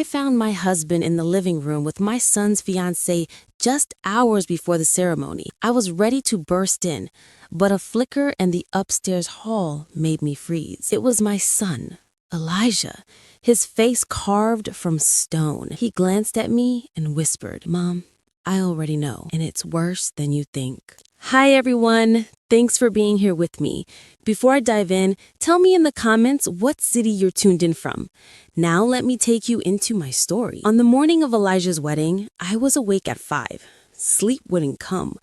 I found my husband in the living room with my son's fiancée just hours before the ceremony. I was ready to burst in, but a flicker in the upstairs hall made me freeze. It was my son, Elijah, his face carved from stone. He glanced at me and whispered, "Mom, I already know, and it's worse than you think." Hi everyone, thanks for being here with me. Before I dive in, tell me in the comments what city you're tuned in from. Now let me take you into my story. On the morning of Elijah's wedding, I was awake at 5. Sleep wouldn't come.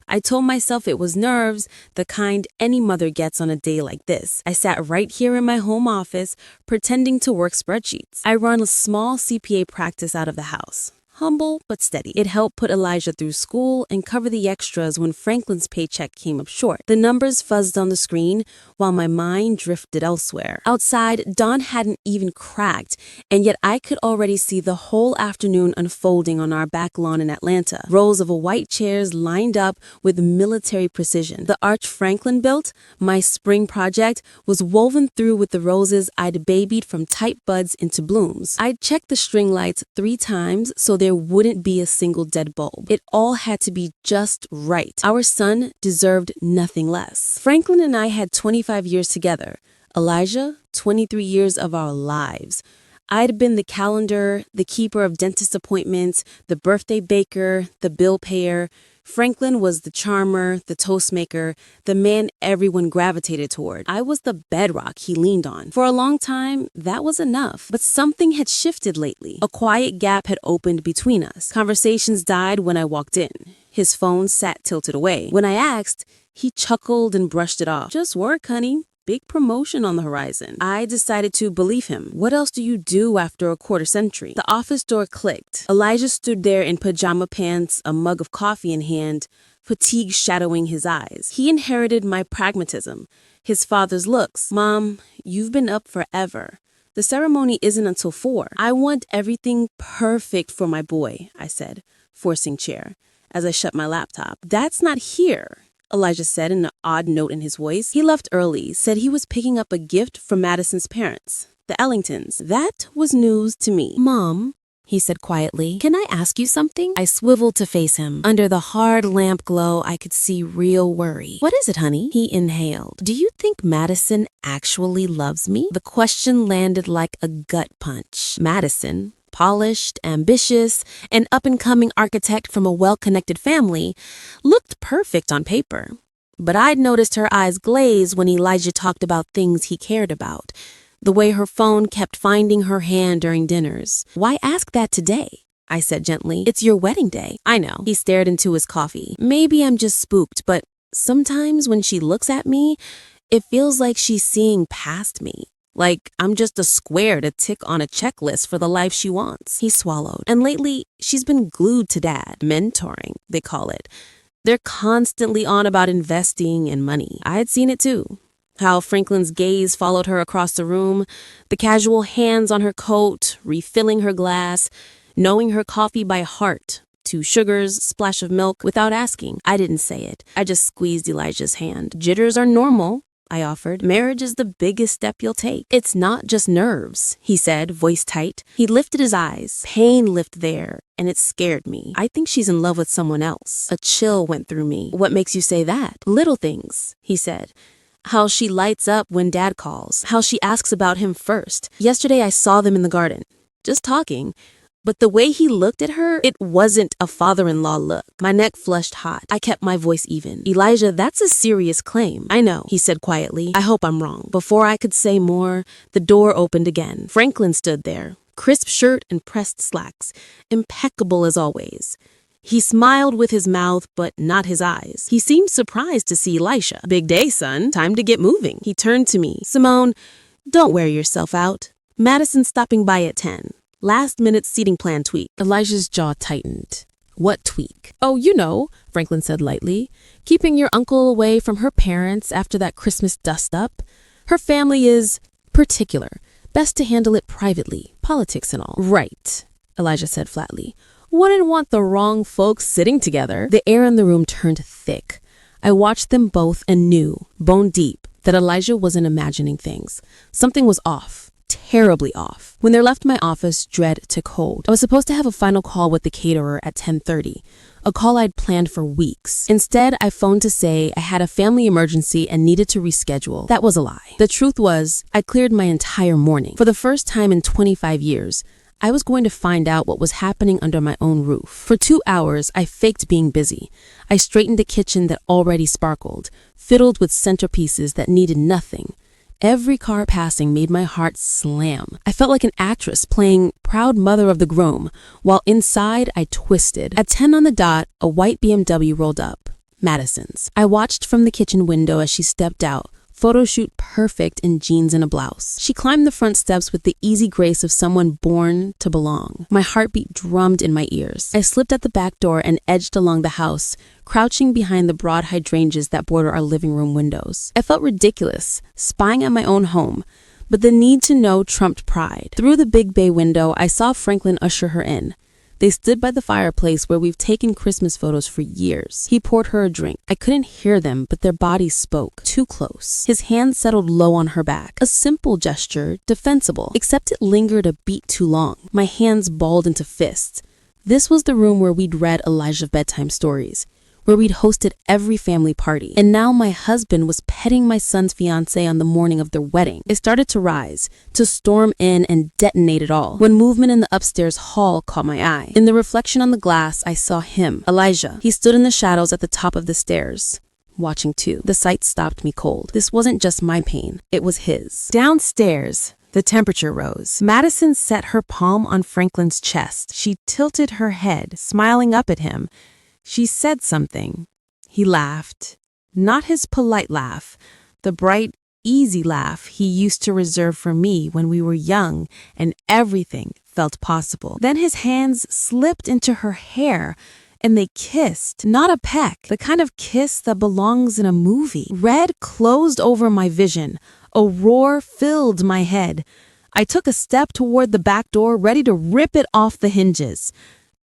I told myself it was nerves, the kind any mother gets on a day like this. I sat right here in my home office, pretending to work spreadsheets. I run a small CPA practice out of the house. Humble but steady. It helped put Elijah through school and cover the extras when Franklin's paycheck came up short. The numbers fuzzed on the screen while my mind drifted elsewhere. Outside, dawn hadn't even cracked, and yet I could already see the whole afternoon unfolding on our back lawn in Atlanta. Rows of white chairs lined up with military precision. The arch Franklin built, my spring project, was woven through with the roses I'd babied from tight buds into blooms. I'd checked the string lights 3 times so there wouldn't be a single dead bulb. It all had to be just right. Our son deserved nothing less. Franklin and I had 25 years together. Elijah, 23 years of our lives. I'd been the calendar, the keeper of dentist appointments, the birthday baker, the bill payer. Franklin was the charmer, the toast maker, the man everyone gravitated toward. I was the bedrock he leaned on. For a long time, that was enough. But something had shifted lately. A quiet gap had opened between us. Conversations died when I walked in. His phone sat tilted away. When I asked, he chuckled and brushed it off. "Just work, honey. Big promotion on the horizon." I decided to believe him. What else do you do after a quarter century? The office door clicked. Elijah stood there in pajama pants, a mug of coffee in hand, fatigue shadowing his eyes. He inherited my pragmatism, his father's looks. "Mom, you've been up forever. The ceremony isn't until 4. I want everything perfect for my boy," I said, forcing chair, as I shut my laptop. "That's not here," Elijah said in an odd note in his voice. He left early, said he was picking up a gift from Madison's parents, the Ellingtons. That was news to me. "Mom," he said quietly, "can I ask you something?" I swiveled to face him. Under the hard lamp glow, I could see real worry. "What is it, honey?" He inhaled. "Do you think Madison actually loves me?" The question landed like a gut punch. Madison, polished, ambitious, an up-and-coming architect from a well-connected family, looked perfect on paper. But I'd noticed her eyes glaze when Elijah talked about things he cared about. The way her phone kept finding her hand during dinners. "Why ask that today?" I said gently. "It's your wedding day." "I know." He stared into his coffee. "Maybe I'm just spooked, but sometimes when she looks at me, it feels like she's seeing past me. Like I'm just a square to tick on a checklist for the life she wants." He swallowed. "And lately, she's been glued to Dad. Mentoring, they call it. They're constantly on about investing and money." I had seen it too. How Franklin's gaze followed her across the room, the casual hands on her coat, refilling her glass, knowing her coffee by heart. 2 sugars, splash of milk, without asking. I didn't say it. I just squeezed Elijah's hand. "Jitters are normal," I offered. "Marriage is the biggest step you'll take." "It's not just nerves," he said, voice tight. He lifted his eyes. Pain lived there, and it scared me. "I think she's in love with someone else." A chill went through me. "What makes you say that?" "Little things," he said. "How she lights up when Dad calls. How she asks about him first. Yesterday I saw them in the garden, just talking. But the way he looked at her, it wasn't a father-in-law look." My neck flushed hot. I kept my voice even. "Elijah, that's a serious claim." "I know," he said quietly. "I hope I'm wrong." Before I could say more, the door opened again. Franklin stood there, crisp shirt and pressed slacks, impeccable as always. He smiled with his mouth, but not his eyes. He seemed surprised to see Elisha. "Big day, son. Time to get moving." He turned to me. "Simone, don't wear yourself out. Madison's stopping by at 10. Last-minute seating plan tweak." Elijah's jaw tightened. "What tweak?" "Oh, you know," Franklin said lightly. "Keeping your uncle away from her parents after that Christmas dust-up. Her family is particular. Best to handle it privately. Politics and all." "Right," Elijah said flatly. "Wouldn't want the wrong folks sitting together." The air in the room turned thick. I watched them both and knew, bone deep, that Elijah wasn't imagining things. Something was off. terribly off. When they left my office, dread took hold. I was supposed to have a final call with the caterer at 10:30, a call I'd planned for weeks. Instead, I phoned to say I had a family emergency and needed to reschedule. That was a lie. The truth was, I cleared my entire morning. For the first time in 25 years, I was going to find out what was happening under my own roof. For 2 hours, I faked being busy. I straightened a kitchen that already sparkled, fiddled with centerpieces that needed nothing. Every car passing made my heart slam. I felt like an actress playing proud mother of the groom, while inside I twisted. At 10 on the dot, a white BMW rolled up. Madison's. I watched from the kitchen window as she stepped out, photo shoot perfect in jeans and a blouse. She climbed the front steps with the easy grace of someone born to belong. My heartbeat drummed in my ears. I slipped at the back door and edged along the house, crouching behind the broad hydrangeas that border our living room windows. I felt ridiculous, spying at my own home, but the need to know trumped pride. Through the big bay window, I saw Franklin usher her in. They stood by the fireplace where we've taken Christmas photos for years. He poured her a drink. I couldn't hear them, but their bodies spoke. Too close. His hand settled low on her back. A simple gesture, defensible, except it lingered a beat too long. My hands balled into fists. This was the room where we'd read Elijah's bedtime stories, where we'd hosted every family party. And now my husband was petting my son's fiancée on the morning of their wedding. It started to rise, to storm in and detonate it all, when movement in the upstairs hall caught my eye. In the reflection on the glass, I saw him, Elijah. He stood in the shadows at the top of the stairs, watching too. The sight stopped me cold. This wasn't just my pain, it was his. Downstairs, the temperature rose. Madison set her palm on Franklin's chest. She tilted her head, smiling up at him. She said something. He laughed. Not his polite laugh, the bright, easy laugh he used to reserve for me when we were young and everything felt possible. Then his hands slipped into her hair and they kissed. Not a peck, the kind of kiss that belongs in a movie. Red closed over my vision. A roar filled my head. I took a step toward the back door, ready to rip it off the hinges.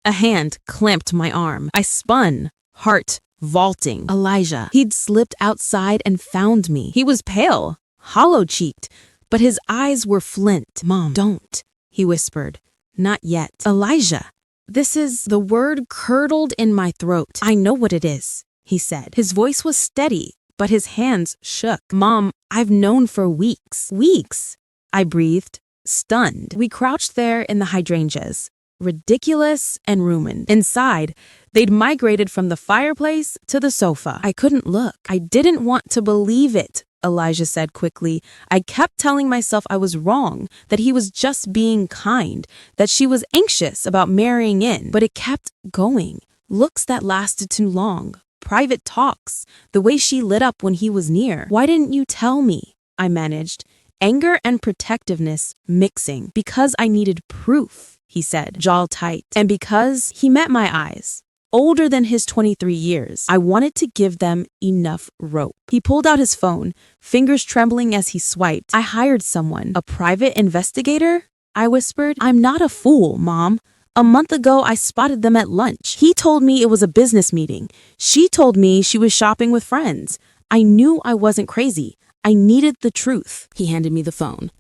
A hand clamped my arm. I spun, heart vaulting. Elijah. He'd slipped outside and found me. He was pale, hollow-cheeked, but his eyes were flint. "Mom, don't," he whispered. "Not yet." "Elijah, this is..." The word curdled in my throat. "I know what it is," he said. His voice was steady, but his hands shook. "Mom, I've known for weeks." "Weeks?" I breathed, stunned. We crouched there in the hydrangeas, ridiculous and rumined. Inside, they'd migrated from the fireplace to the sofa. I couldn't look. I didn't want to believe it, Elijah said quickly. I kept telling myself I was wrong, that he was just being kind, that she was anxious about marrying in. But it kept going. Looks that lasted too long. Private talks. The way she lit up when he was near. "Why didn't you tell me?" I managed. Anger and protectiveness mixing. "Because I needed proof," he said, jaw tight. And because he met my eyes, older than his 23 years, I wanted to give them enough rope. He pulled out his phone, fingers trembling as he swiped. "I hired someone. A private investigator?" I whispered. "I'm not a fool, Mom. A month ago, I spotted them at lunch. He told me it was a business meeting. She told me she was shopping with friends. I knew I wasn't crazy. I needed the truth." He handed me the phone.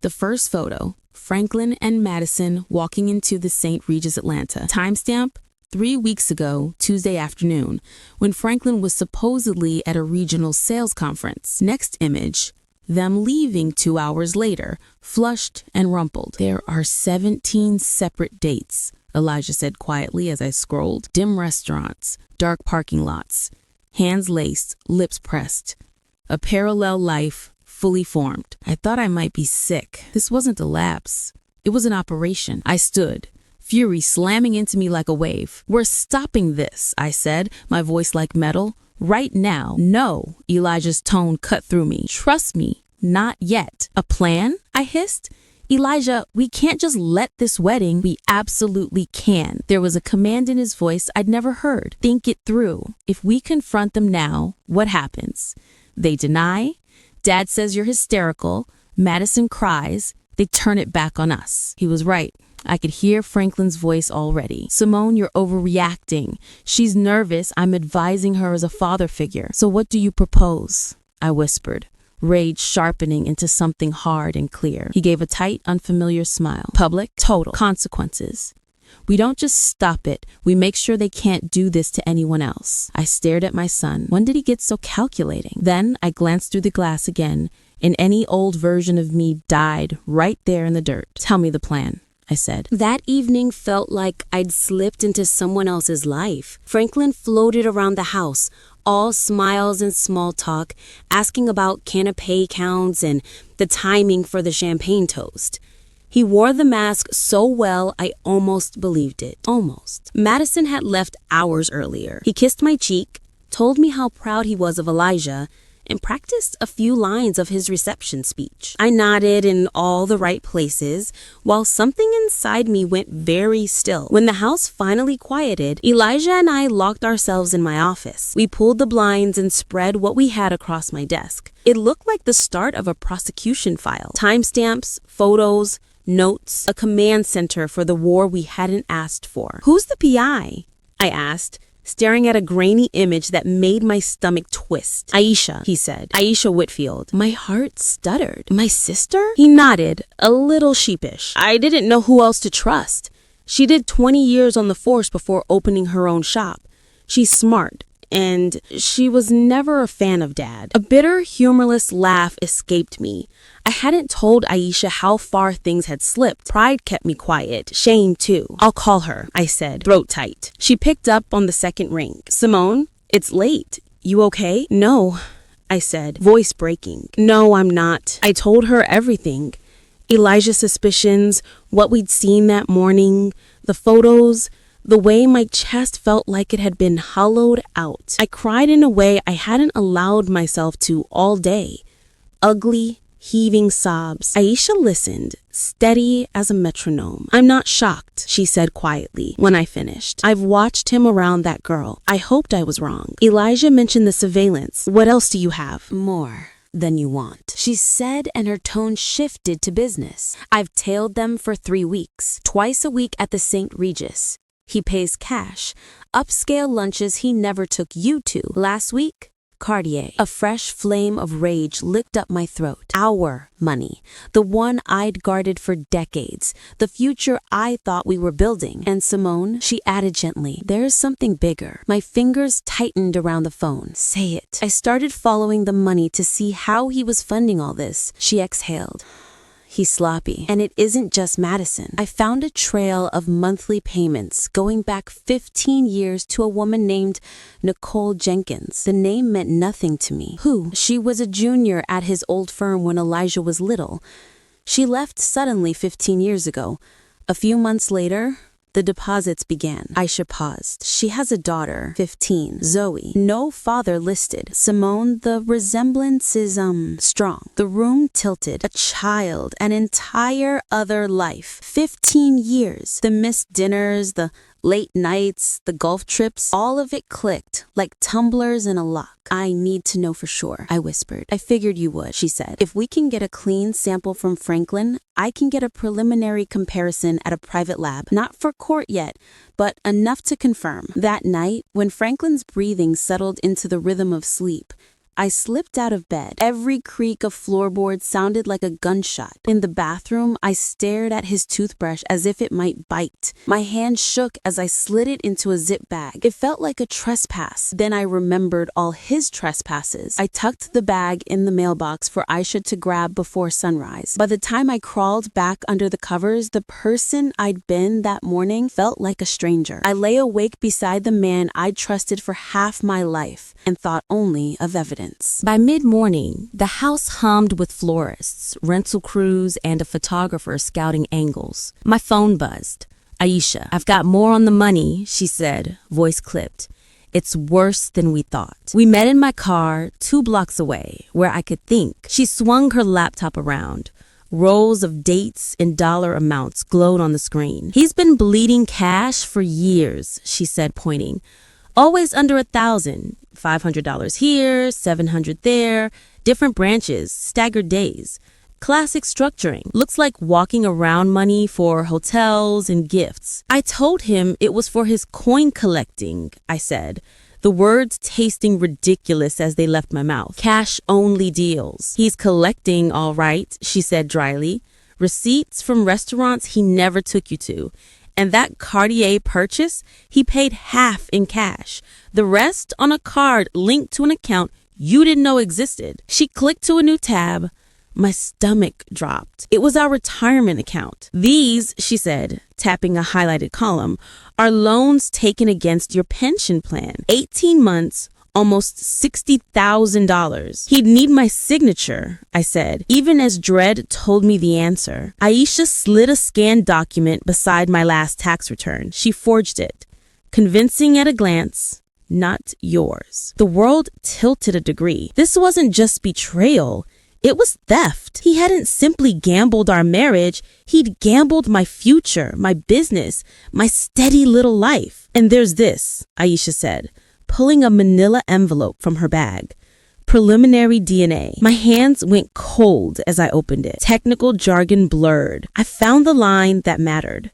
The first photo, Franklin and Madison walking into the St. Regis Atlanta. Timestamp, 3 weeks ago, Tuesday afternoon, when Franklin was supposedly at a regional sales conference. Next image, them leaving 2 hours later, flushed and rumpled. "There are 17 separate dates," Elijah said quietly as I scrolled. "Dim restaurants, dark parking lots, hands laced, lips pressed. A parallel life, fully formed." I thought I might be sick. This wasn't a lapse. It was an operation. I stood, fury slamming into me like a wave. "We're stopping this," I said, my voice like metal. "Right now." "No," Elijah's tone cut through me. "Trust me, not yet." "A plan?" I hissed. "Elijah, we can't just let this wedding." "We absolutely can." There was a command in his voice I'd never heard. "Think it through. If we confront them now, what happens? They deny. Dad says you're hysterical. Madison cries. They turn it back on us." He was right. I could hear Franklin's voice already. "Simone, you're overreacting. She's nervous. I'm advising her as a father figure." "So what do you propose?" I whispered. rage sharpening into something hard and clear. He gave a tight, unfamiliar smile. Public, total, consequences. We don't just stop it, we make sure they can't do this to anyone else. I stared at my son. When did he get so calculating? Then I glanced through the glass again, and any old version of me died right there in the dirt. Tell me the plan, I said. That evening felt like I'd slipped into someone else's life. Franklin floated around the house, all smiles and small talk, asking about canapé counts and the timing for the champagne toast. He wore the mask so well, I almost believed it. Almost. Madison had left hours earlier. He kissed my cheek, told me how proud he was of Elijah, and practiced a few lines of his reception speech. I nodded in all the right places, while something inside me went very still. When the house finally quieted, Elijah and I locked ourselves in my office. We pulled the blinds and spread what we had across my desk. It looked like the start of a prosecution file. Timestamps, photos, notes, a command center for the war we hadn't asked for. "Who's the PI?" I asked, staring at a grainy image that made my stomach twist. "Aisha," he said. "Aisha Whitfield." My heart stuttered. "My sister?" He nodded, a little sheepish. I didn't know who else to trust. She did 20 years on the force before opening her own shop. She's smart, and she was never a fan of Dad. A bitter, humorless laugh escaped me. I hadn't told Aisha how far things had slipped. Pride kept me quiet. Shame, too. "I'll call her," I said, throat tight. She picked up on the second ring. "Simone, it's late. You okay?" "No," I said, voice breaking. "No, I'm not." I told her everything. Elijah's suspicions, what we'd seen that morning, the photos, the way my chest felt like it had been hollowed out. I cried in a way I hadn't allowed myself to all day. Ugly, heaving sobs. Aisha listened, steady as a metronome. "I'm not shocked," she said quietly when I finished. "I've watched him around that girl. I hoped I was wrong." Elijah mentioned the surveillance. "What else do you have?" "More than you want," she said, and her tone shifted to business. "I've tailed them for 3 weeks, twice a week at the St. Regis. He pays cash. Upscale lunches he never took you to. Last week, Cartier." A fresh flame of rage licked up my throat. Our money. The one I'd guarded for decades. The future I thought we were building. "And Simone," she added gently, "there's something bigger." My fingers tightened around the phone. "Say it." I started following the money to see how he was funding all this. She exhaled. "He's sloppy. And it isn't just Madison. I found a trail of monthly payments going back 15 years to a woman named Nicole Jenkins. The name meant nothing to me. Who? She was a junior at his old firm when Elijah was little. She left suddenly 15 years ago. A few months later, the deposits began. Aisha paused. "She has a daughter, 15, Zoe. No father listed. Simone, the resemblance is, strong." The room tilted. A child, an entire other life. 15 years. The missed dinners, the late nights, the golf trips, all of it clicked like tumblers in a lock. "I need to know for sure," I whispered. "I figured you would," she said. "If we can get a clean sample from Franklin, I can get a preliminary comparison at a private lab. Not for court yet, but enough to confirm." That night, when Franklin's breathing settled into the rhythm of sleep, I slipped out of bed. Every creak of floorboard sounded like a gunshot. In the bathroom, I stared at his toothbrush as if it might bite. My hand shook as I slid it into a zip bag. It felt like a trespass. Then I remembered all his trespasses. I tucked the bag in the mailbox for Aisha to grab before sunrise. By the time I crawled back under the covers, the person I'd been that morning felt like a stranger. I lay awake beside the man I'd trusted for half my life and thought only of evidence. By mid-morning, the house hummed with florists, rental crews, and a photographer scouting angles. My phone buzzed. "Aisha, I've got more on the money," she said, voice clipped. "It's worse than we thought." We met in my car 2 blocks away, where I could think. She swung her laptop around. Rows of dates and dollar amounts glowed on the screen. "He's been bleeding cash for years," she said, pointing. "Always under 1,000. $500 here, $700 there, different branches, staggered days. Classic structuring. Looks like walking around money for hotels and gifts." I told him it was for his coin collecting, I said. the words tasting ridiculous as they left my mouth. Cash-only deals. He's collecting, all right, she said dryly. Receipts from restaurants he never took you to. And that Cartier purchase, he paid half in cash. The rest on a card linked to an account you didn't know existed. She clicked to a new tab. My stomach dropped. It was our retirement account. These, she said, tapping a highlighted column, are loans taken against your pension plan. 18 months, almost $60,000. He'd need my signature, I said, even as dread told me the answer. Aisha slid a scanned document beside my last tax return. She forged it, convincing at a glance, not yours. The world tilted a degree. This wasn't just betrayal. It was theft. He hadn't simply gambled our marriage. He'd gambled my future, my business, my steady little life. And there's this, Aisha said, pulling a manila envelope from her bag. Preliminary DNA. My hands went cold as I opened it. Technical jargon blurred. I found the line that mattered.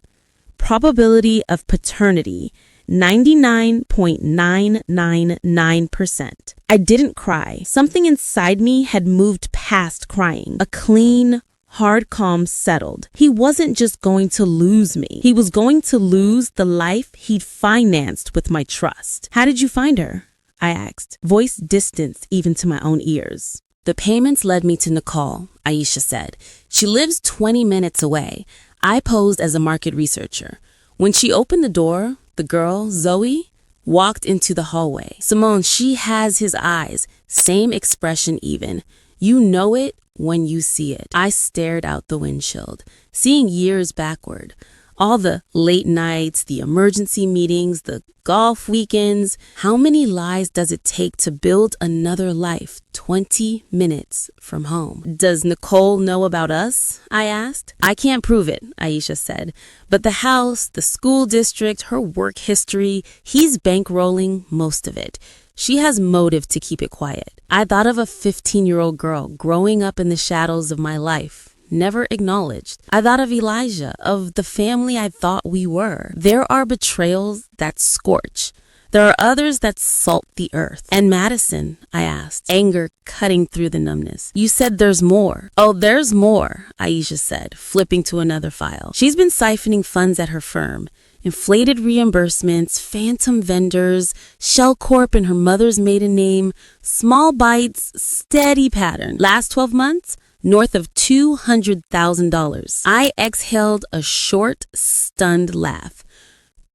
Probability of paternity, 99.999%. I didn't cry. Something inside me had moved past crying. A clean, hard calm settled. He wasn't just going to lose me. He was going to lose the life he'd financed with my trust. How did you find her? I asked, voice distanced even to my own ears. The payments led me to Nicole, Aisha said. She lives 20 minutes away. I posed as a market researcher. When she opened the door, the girl, Zoe, walked into the hallway. Simone, she has his eyes. Same expression even. You know it when you see it. I stared out the windshield, seeing years backward. All the late nights, the emergency meetings, the golf weekends. How many lies does it take to build another life 20 minutes from home? Does Nicole know about us? I asked. I can't prove it, Aisha said. But the house, the school district, her work history, he's bankrolling most of it. She has motive to keep it quiet. I thought of a 15-year-old girl growing up in the shadows of my life, never acknowledged. I thought of Elijah, of the family I thought we were. There are betrayals that scorch. There are others that salt the earth. And Madison, I asked, anger cutting through the numbness. You said there's more. Oh, there's more, Aisha said, flipping to another file. She's been siphoning funds at her firm. Inflated reimbursements, phantom vendors, Shell Corp in her mother's maiden name, small bites, steady pattern. Last 12 months, north of $200,000. I exhaled a short, stunned laugh.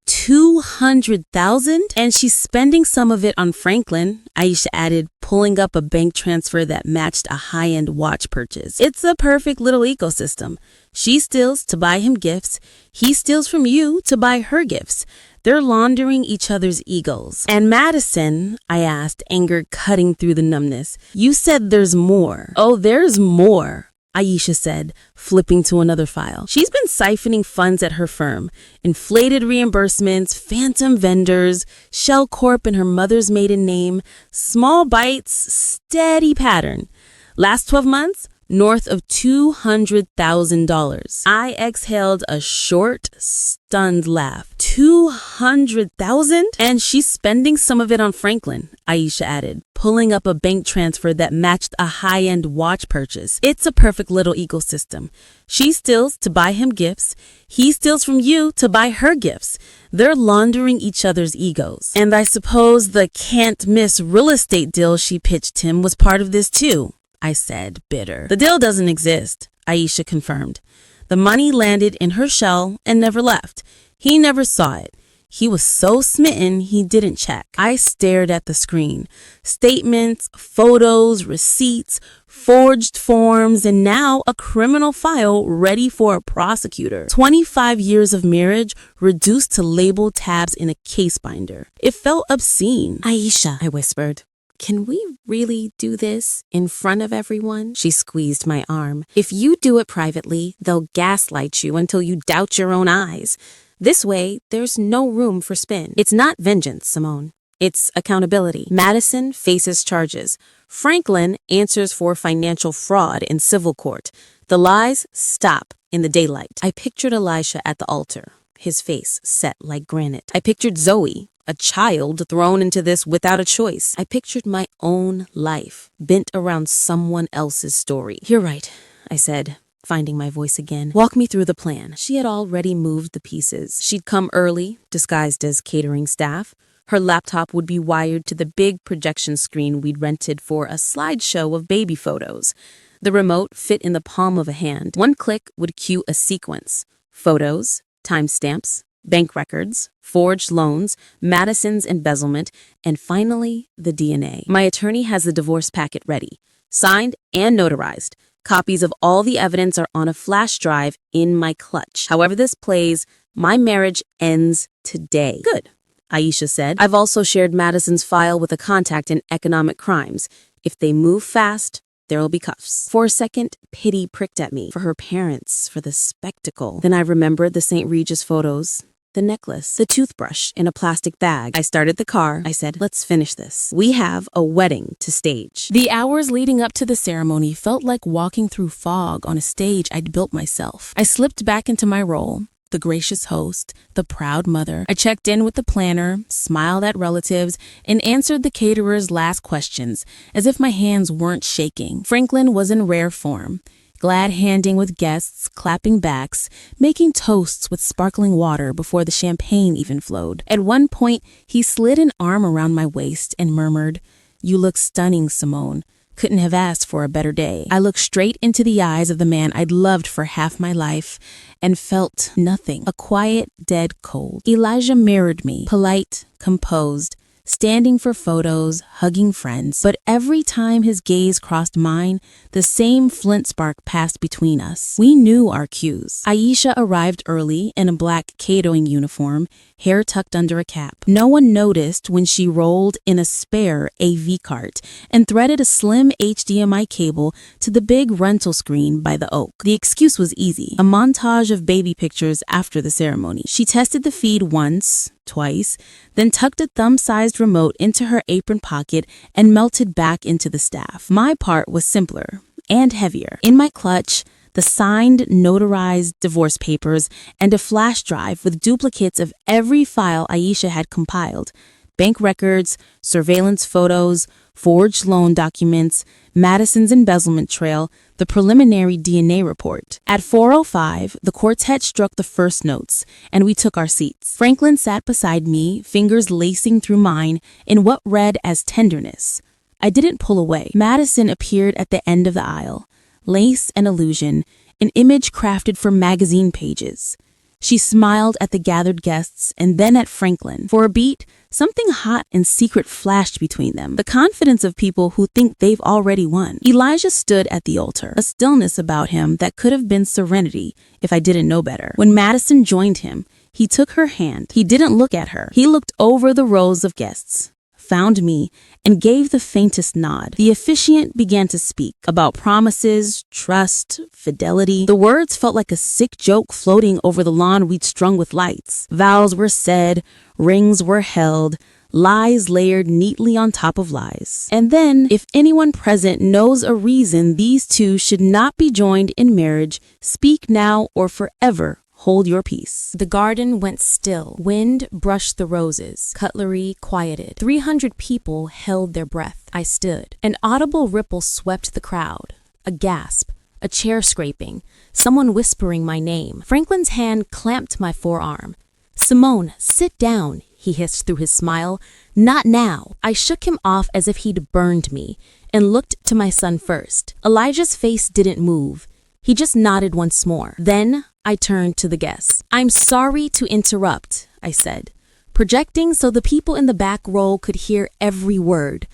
200,000? And she's spending some of it on Franklin, Aisha added, pulling up a bank transfer that matched a high-end watch purchase. It's a perfect little ecosystem. She steals to buy him gifts. He steals from you to buy her gifts. They're laundering each other's egos. And Madison, I asked, anger cutting through the numbness. You said there's more. Oh, there's more, Aisha said, flipping to another file. She's been siphoning funds at her firm. Inflated reimbursements, phantom vendors, Shell Corp in her mother's maiden name, small bites, steady pattern. Last 12 months, north of $200,000. I exhaled a short, stunned laugh. 200,000? And she's spending some of it on Franklin, Aisha added, pulling up a bank transfer that matched a high-end watch purchase. It's a perfect little ecosystem. She steals to buy him gifts. He steals from you to buy her gifts. They're laundering each other's egos. And I suppose the can't-miss real estate deal she pitched him was part of this too, I said, bitter. The deal doesn't exist, Aisha confirmed. The money landed in her shell and never left. He never saw it. He was so smitten he didn't check. I stared at the screen. Statements, photos, receipts, forged forms, and now a criminal file ready for a prosecutor. 25 years of marriage reduced to label tabs in a case binder. It felt obscene. Aisha, I whispered. Can we really do this in front of everyone? She squeezed my arm. If you do it privately, they'll gaslight you until you doubt your own eyes. This way, there's no room for spin. It's not vengeance, Simone. It's accountability. Madison faces charges. Franklin answers for financial fraud in civil court. The lies stop in the daylight. I pictured Elisha at the altar, his face set like granite. I pictured Zoe, a child thrown into this without a choice. I pictured my own life bent around someone else's story. "You're right," I said, finding my voice again. "Walk me through the plan." She had already moved the pieces. She'd come early, disguised as catering staff. Her laptop would be wired to the big projection screen we'd rented for a slideshow of baby photos. The remote fit in the palm of a hand. One click would cue a sequence: photos, timestamps, bank records, forged loans, Madison's embezzlement, and finally, the DNA. My attorney has the divorce packet ready, signed and notarized. Copies of all the evidence are on a flash drive in my clutch. However this plays, my marriage ends today. "Good," Aisha said. "I've also shared Madison's file with a contact in economic crimes. If they move fast, there'll be cuffs." For a second, pity pricked at me. For her parents, for the spectacle. Then I remembered the St. Regis photos, the necklace, the toothbrush in a plastic bag. I started the car. I said, "Let's finish this. We have a wedding to stage." The hours leading up to the ceremony felt like walking through fog on a stage I'd built myself. I slipped back into my role, the gracious host, the proud mother. I checked in with the planner, smiled at relatives, and answered the caterer's last questions as if my hands weren't shaking. Franklin was in rare form, glad-handing with guests, clapping backs, making toasts with sparkling water before the champagne even flowed. At one point, he slid an arm around my waist and murmured, "You look stunning, Simone. Couldn't have asked for a better day." I looked straight into the eyes of the man I'd loved for half my life and felt nothing, a quiet, dead cold. Elijah mirrored me, polite, composed, standing for photos, hugging friends. But every time his gaze crossed mine, the same flint spark passed between us. We knew our cues. Aisha arrived early in a black catering uniform, hair tucked under a cap. No one noticed when she rolled in a spare AV cart and threaded a slim HDMI cable to the big rental screen by the oak. The excuse was easy, a montage of baby pictures after the ceremony. She tested the feed once, twice, then tucked a thumb-sized remote into her apron pocket and melted back into the staff. My part was simpler and heavier. In my clutch, the signed, notarized divorce papers and a flash drive with duplicates of every file Aisha had compiled: bank records, surveillance photos, forged loan documents, Madison's embezzlement trail, the preliminary DNA report. At 4:05, the quartet struck the first notes, and we took our seats. Franklin sat beside me, fingers lacing through mine in what read as tenderness. I didn't pull away. Madison appeared at the end of the aisle, lace and illusion, an image crafted for magazine pages. She smiled at the gathered guests and then at Franklin. For a beat, something hot and secret flashed between them, the confidence of people who think they've already won. Elijah stood at the altar, a stillness about him that could have been serenity if I didn't know better. When Madison joined him, he took her hand. He didn't look at her. He looked over the rows of guests, found me, and gave the faintest nod. The officiant began to speak about promises, trust, fidelity. The words felt like a sick joke floating over the lawn we'd strung with lights. Vows were said, rings were held, lies layered neatly on top of lies. And then, if anyone present knows a reason these two should not be joined in marriage, speak now or forever hold your peace. The garden went still. Wind brushed the roses. Cutlery quieted. 300 people held their breath. I stood. An audible ripple swept the crowd. A gasp. A chair scraping. Someone whispering my name. Franklin's hand clamped my forearm. "Simone, sit down," he hissed through his smile. "Not now." I shook him off as if he'd burned me and looked to my son first. Elijah's face didn't move. He just nodded once more. Then I turned to the guests. "I'm sorry to interrupt," I said, projecting so the people in the back row could hear every word.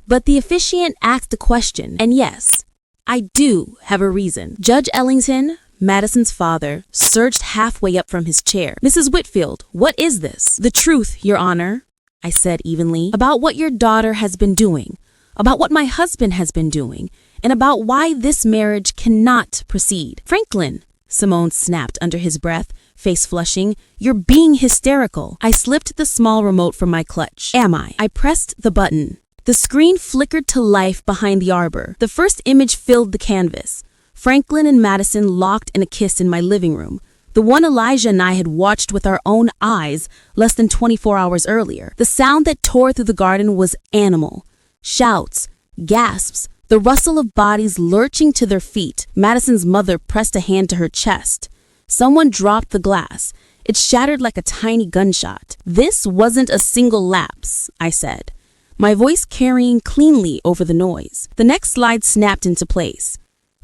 But the officiant asked a question, and yes, I do have a reason. Judge Ellington, Madison's father, surged halfway up from his chair. "Mrs. Whitfield, what is this?" "The truth, Your Honor," I said evenly, "about what your daughter has been doing, about what my husband has been doing, and about why this marriage cannot proceed." "Franklin," Simone snapped under his breath, face flushing, "you're being hysterical." I slipped the small remote from my clutch. "Am I?" I pressed the button. The screen flickered to life behind the arbor. The first image filled the canvas. Franklin and Madison locked in a kiss in my living room, The one Elijah and I had watched with our own eyes less than 24 hours earlier. The sound that tore through the garden was animal. Shouts, gasps, the rustle of bodies lurching to their feet. Madison's mother pressed a hand to her chest. Someone dropped the glass. It shattered like a tiny gunshot. "This wasn't a single lapse," I said, my voice carrying cleanly over the noise. The next slide snapped into place.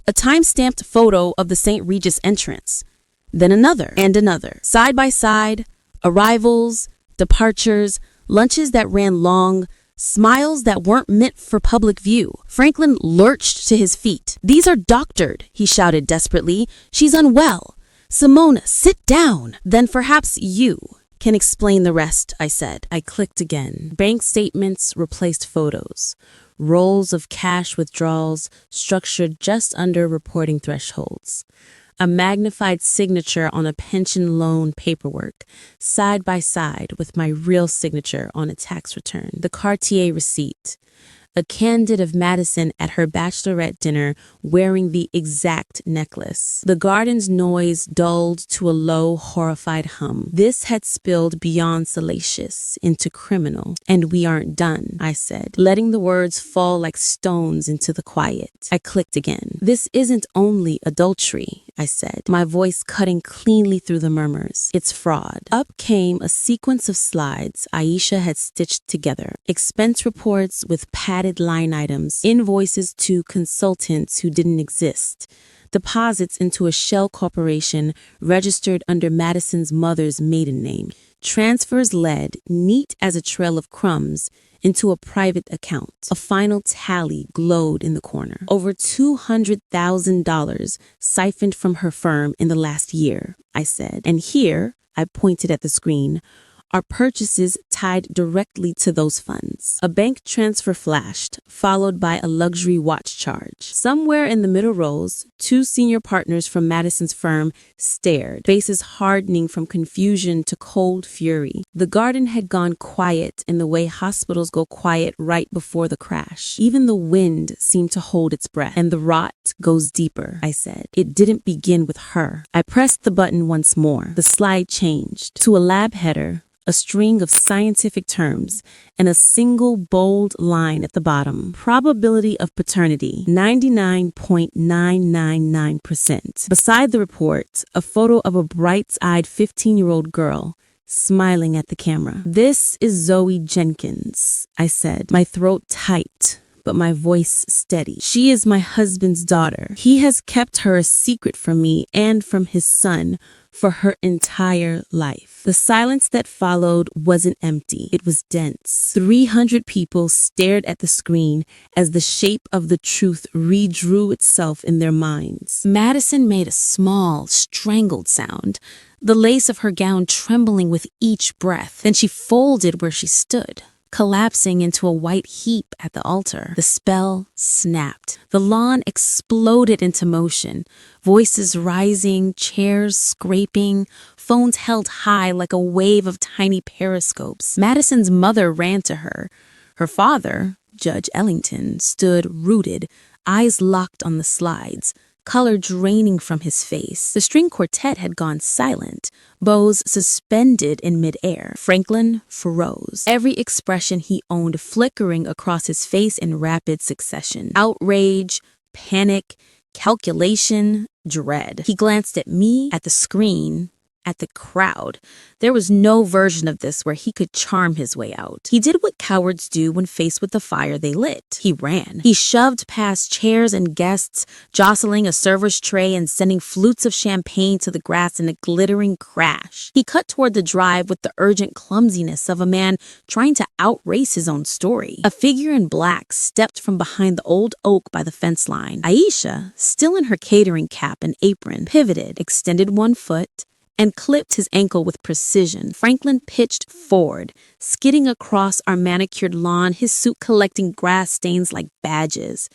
A time-stamped photo of the St. Regis entrance. Then another and another. Side by side, arrivals, departures, lunches that ran long, smiles that weren't meant for public view. Franklin lurched to his feet. "These are doctored," he shouted desperately. "She's unwell. Simona, sit down." "Then perhaps you can explain the rest," I said. I clicked again. Bank statements replaced photos. Rolls of cash withdrawals structured just under reporting thresholds. A magnified signature on a pension loan paperwork, side by side with my real signature on a tax return. The Cartier receipt. A candid of Madison at her bachelorette dinner wearing the exact necklace. The garden's noise dulled to a low, horrified hum. This had spilled beyond salacious into criminal. "And we aren't done," I said, letting the words fall like stones into the quiet. I clicked again. "This isn't only adultery," I said, my voice cutting cleanly through the murmurs. "It's fraud." Up came a sequence of slides Aisha had stitched together. Expense reports with padded line items, invoices to consultants who didn't exist, deposits into a shell corporation registered under Madison's mother's maiden name, transfers led, neat as a trail of crumbs, into a private account. A final tally glowed in the corner. Over $200,000 siphoned from her firm in the last year, I said. And here, I pointed at the screen, are purchases tied directly to those funds. A bank transfer flashed, followed by a luxury watch charge. Somewhere in the middle rows, two senior partners from Madison's firm stared, faces hardening from confusion to cold fury. The garden had gone quiet in the way hospitals go quiet right before the crash. Even the wind seemed to hold its breath. "And the rot goes deeper," I said. "It didn't begin with her." I pressed the button once more. The slide changed to a lab header, a string of scientific terms, and a single bold line at the bottom. Probability of paternity, 99.999%. Beside the report, a photo of a bright-eyed 15-year-old girl smiling at the camera. "This is Zoe Jenkins," I said, my throat tight, but my voice steady. "She is my husband's daughter. He has kept her a secret from me and from his son for her entire life." The silence that followed wasn't empty. It was dense. 300 people stared at the screen as the shape of the truth redrew itself in their minds. Madison made a small, strangled sound, the lace of her gown trembling with each breath. Then she folded where she stood, collapsing into a white heap at the altar. The spell snapped. The lawn exploded into motion, voices rising, chairs scraping, phones held high like a wave of tiny periscopes. Madison's mother ran to her. Her father, Judge Ellington, stood rooted, eyes locked on the slides, color draining from his face. The string quartet had gone silent, bows suspended in midair. Franklin froze, every expression he owned flickering across his face in rapid succession. Outrage, panic, calculation, dread. He glanced at me, at the screen, at the crowd. There was no version of this where he could charm his way out. He did what cowards do when faced with the fire they lit. He ran. He shoved past chairs and guests, jostling a server's tray and sending flutes of champagne to the grass in a glittering crash. He cut toward the drive with the urgent clumsiness of a man trying to outrace his own story. A figure in black stepped from behind the old oak by the fence line. Aisha, still in her catering cap and apron, pivoted, extended one foot, and clipped his ankle with precision. Franklin pitched forward, skidding across our manicured lawn, his suit collecting grass stains like badges.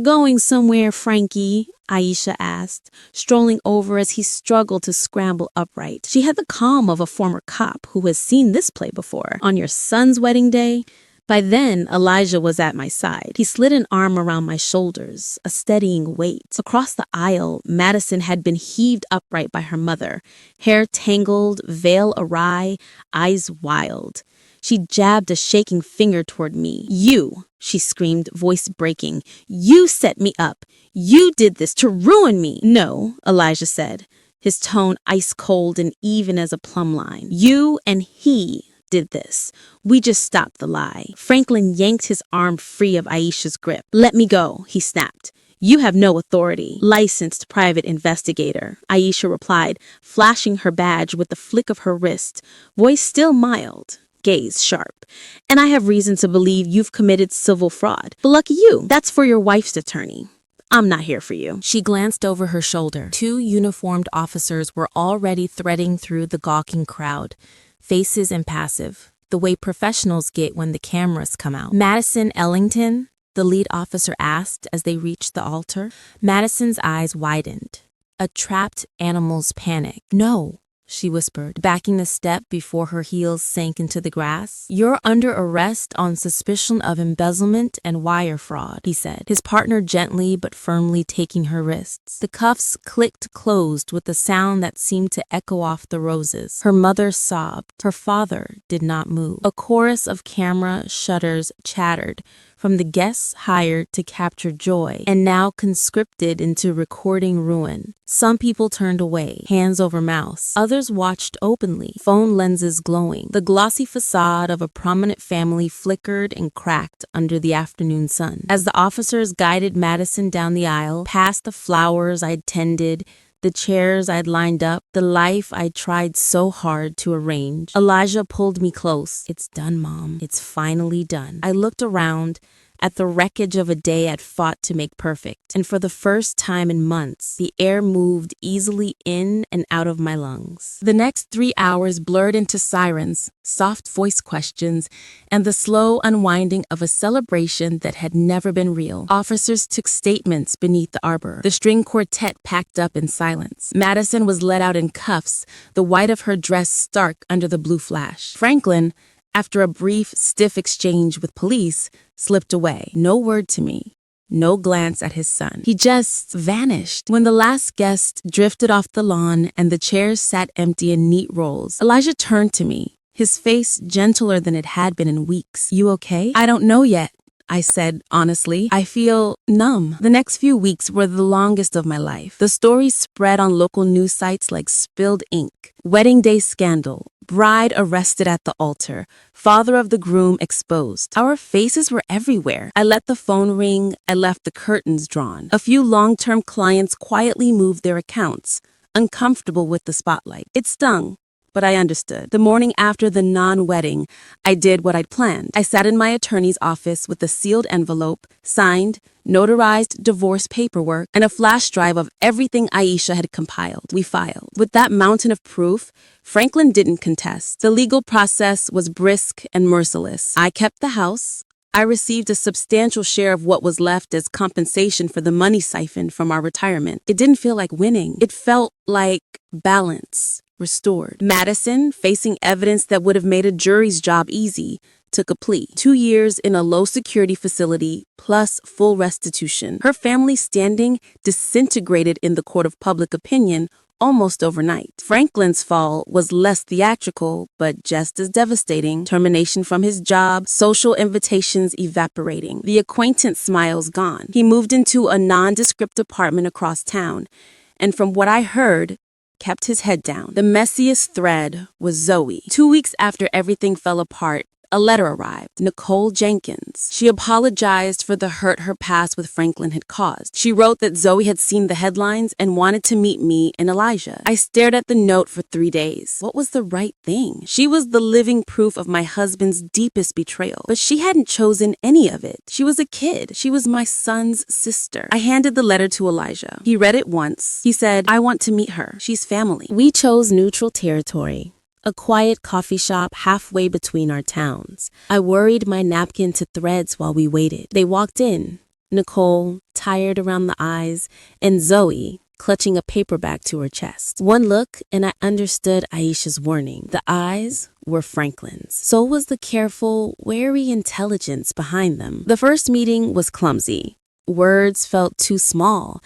"Going somewhere, Frankie?" Aisha asked, strolling over as he struggled to scramble upright. She had the calm of a former cop who has seen this play before. "On your son's wedding day?" By then, Elijah was at my side. He slid an arm around my shoulders, a steadying weight. Across the aisle, Madison had been heaved upright by her mother, hair tangled, veil awry, eyes wild. She jabbed a shaking finger toward me. "You," she screamed, voice breaking. "You set me up. You did this to ruin me." "No," Elijah said, his tone ice cold and even as a plumb line. "You and he did this. We just stopped the lie." Franklin yanked his arm free of Aisha's grip. "Let me go," he snapped. "You have no authority." "Licensed private investigator," Aisha replied, flashing her badge with a flick of her wrist, voice still mild, gaze sharp. "And I have reason to believe you've committed civil fraud. But lucky you, that's for your wife's attorney. I'm not here for you." She glanced over her shoulder. 2 uniformed officers were already threading through the gawking crowd, faces impassive, the way professionals get when the cameras come out. "Madison Ellington?" the lead officer asked as they reached the altar. Madison's eyes widened. A trapped animal's panic. "No," she whispered, backing a step before her heels sank into the grass. "You're under arrest on suspicion of embezzlement and wire fraud," he said, his partner gently but firmly taking her wrists. The cuffs clicked closed with a sound that seemed to echo off the roses. Her mother sobbed. Her father did not move. A chorus of camera shutters chattered, from the guests hired to capture joy, and now conscripted into recording ruin. Some people turned away, hands over mouths. Others watched openly, phone lenses glowing. The glossy facade of a prominent family flickered and cracked under the afternoon sun. As the officers guided Madison down the aisle, past the flowers I'd tended, the chairs I'd lined up, the life I'd tried so hard to arrange, Elijah pulled me close. "It's done, Mom. It's finally done." I looked around at the wreckage of a day I'd fought to make perfect, and for the first time in months, the air moved easily in and out of my lungs. The next 3 hours blurred into sirens, soft voice questions, and the slow unwinding of a celebration that had never been real. Officers took statements beneath the arbor. The string quartet packed up in silence. Madison was let out in cuffs, the white of her dress stark under the blue flash. Franklin, after a brief, stiff exchange with police, slipped away. No word to me. No glance at his son. He just vanished. When the last guest drifted off the lawn and the chairs sat empty in neat rows, Elijah turned to me, his face gentler than it had been in weeks. "You okay?" "I don't know yet," I said honestly. "I feel numb." The next few weeks were the longest of my life. The stories spread on local news sites like spilled ink. Wedding day scandal. Bride arrested at the altar. Father of the groom exposed. Our faces were everywhere. I let the phone ring. I left the curtains drawn. A few long-term clients quietly moved their accounts, uncomfortable with the spotlight. It stung, but I understood. The morning after the non-wedding, I did what I'd planned. I sat in my attorney's office with a sealed envelope, signed, notarized divorce paperwork, and a flash drive of everything Aisha had compiled. We filed. With that mountain of proof, Franklin didn't contest. The legal process was brisk and merciless. I kept the house. I received a substantial share of what was left as compensation for the money siphoned from our retirement. It didn't feel like winning. It felt like balance restored. Madison, facing evidence that would have made a jury's job easy, took a plea. 2 years in a low-security facility, plus full restitution. Her family's standing disintegrated in the court of public opinion almost overnight. Franklin's fall was less theatrical, but just as devastating. Termination from his job, social invitations evaporating. The acquaintance smiles gone. He moved into a nondescript apartment across town, and from what I heard, kept his head down. The messiest thread was Zoe. 2 weeks after everything fell apart, a letter arrived. Nicole Jenkins. She apologized for the hurt her past with Franklin had caused. She wrote that Zoe had seen the headlines and wanted to meet me and Elijah. I stared at the note for 3 days. What was the right thing? She was the living proof of my husband's deepest betrayal, but she hadn't chosen any of it. She was a kid. She was my son's sister. I handed the letter to Elijah. He read it once. He said, "I want to meet her. She's family." We chose neutral territory, a quiet coffee shop halfway between our towns. I worried my napkin to threads while we waited. They walked in, Nicole, tired around the eyes, and Zoe, clutching a paperback to her chest. One look, and I understood Aisha's warning. The eyes were Franklin's. So was the careful, wary intelligence behind them. The first meeting was clumsy. Words felt too small.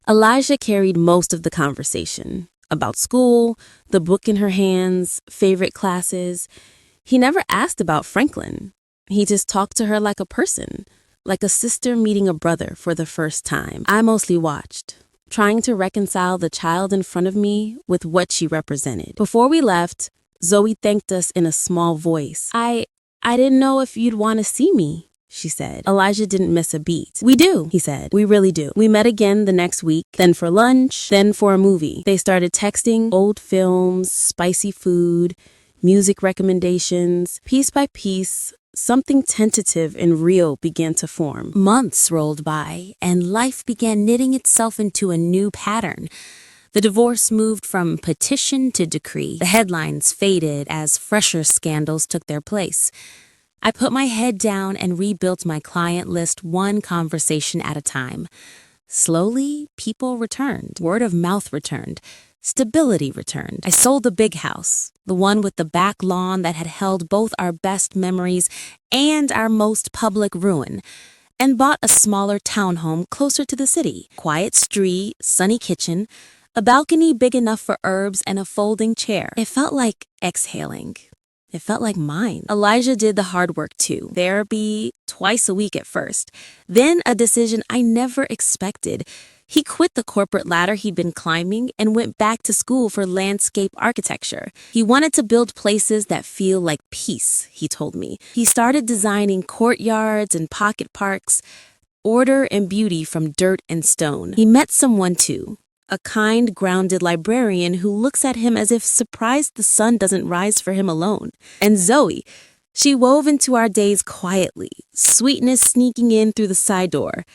Elijah carried most of the conversation. About school, the book in her hands, favorite classes. He never asked about Franklin. He just talked to her like a person, like a sister meeting a brother for the first time. I mostly watched, trying to reconcile the child in front of me with what she represented. Before we left, Zoe thanked us in a small voice. I didn't know if you'd want to see me, she said. Elijah didn't miss a beat. We do, he said. We really do. We met again the next week, then for lunch, then for a movie. They started texting old films, spicy food, music recommendations. Piece by piece, something tentative and real began to form. Months rolled by, and life began knitting itself into a new pattern. The divorce moved from petition to decree. The headlines faded as fresher scandals took their place. I put my head down and rebuilt my client list one conversation at a time. Slowly, people returned. Word of mouth returned. Stability returned. I sold the big house, the one with the back lawn that had held both our best memories and our most public ruin, and bought a smaller townhome closer to the city. Quiet street, sunny kitchen, a balcony big enough for herbs, and a folding chair. It felt like exhaling. It felt like mine. Elijah did the hard work too. Therapy twice a week at first. Then a decision I never expected. He quit the corporate ladder he'd been climbing and went back to school for landscape architecture. He wanted to build places that feel like peace, he told me. He started designing courtyards and pocket parks, order and beauty from dirt and stone. He met someone too, a kind, grounded librarian who looks at him as if surprised the sun doesn't rise for him alone. And Zoe, she wove into our days quietly, sweetness sneaking in through the side door.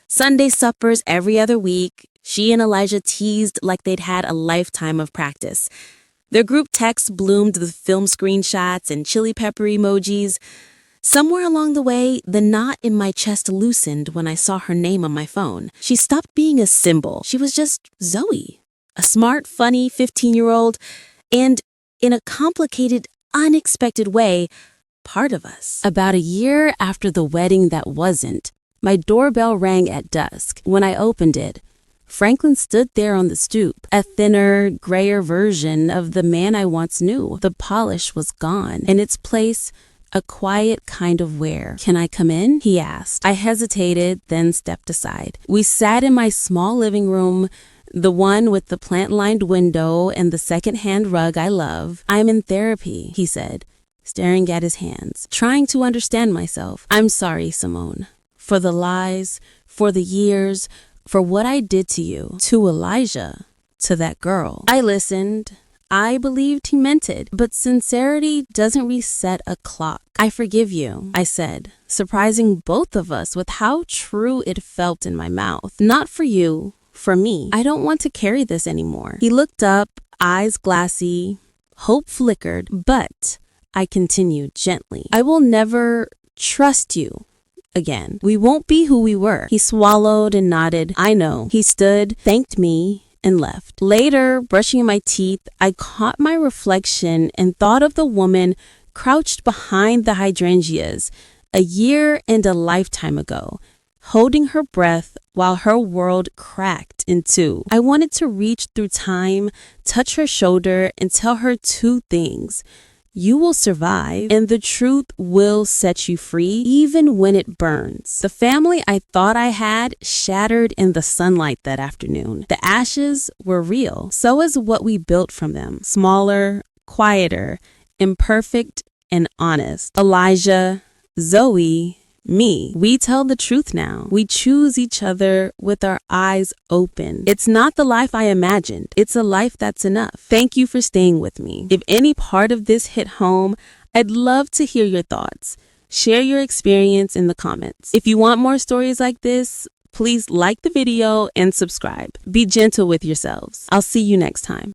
Sunday suppers every other week, she and Elijah teased like they'd had a lifetime of practice. Their group texts bloomed with film screenshots and chili pepper emojis. Somewhere along the way, the knot in my chest loosened when I saw her name on my phone. She stopped being a symbol. She was just Zoe, a smart, funny 15-year-old, and in a complicated, unexpected way, part of us. About a year after the wedding that wasn't, my doorbell rang at dusk. When I opened it, Franklin stood there on the stoop, a thinner, grayer version of the man I once knew. The polish was gone. In its place, a quiet kind of wear. "Can I come in?" he asked. I hesitated, then stepped aside. We sat in my small living room, the one with the plant-lined window and the second-hand rug I love. "I'm in therapy," he said, staring at his hands, trying to understand myself. "I'm sorry, Simone. For the lies, for the years, for what I did to you, to Elijah, to that girl." I listened. I believed he meant it, but sincerity doesn't reset a clock. "I forgive you," I said, surprising both of us with how true it felt in my mouth. "Not for you, for me. I don't want to carry this anymore." He looked up, eyes glassy, hope flickered, but I continued gently. "I will never trust you again. We won't be who we were." He swallowed and nodded. "I know." He stood, thanked me, and left. Later, brushing my teeth, I caught my reflection and thought of the woman crouched behind the hydrangeas a year and a lifetime ago, holding her breath while her world cracked in two. I wanted to reach through time, touch her shoulder, and tell her two things. You will survive, and the truth will set you free, even when it burns. The family I thought I had shattered in the sunlight that afternoon. The ashes were real. So is what we built from them. Smaller, quieter, imperfect, and honest. Elijah, Zoe, me. We tell the truth now. We choose each other with our eyes open. It's not the life I imagined. It's a life that's enough. Thank you for staying with me. If any part of this hit home, I'd love to hear your thoughts. Share your experience in the comments. If you want more stories like this, please like the video and subscribe. Be gentle with yourselves. I'll see you next time.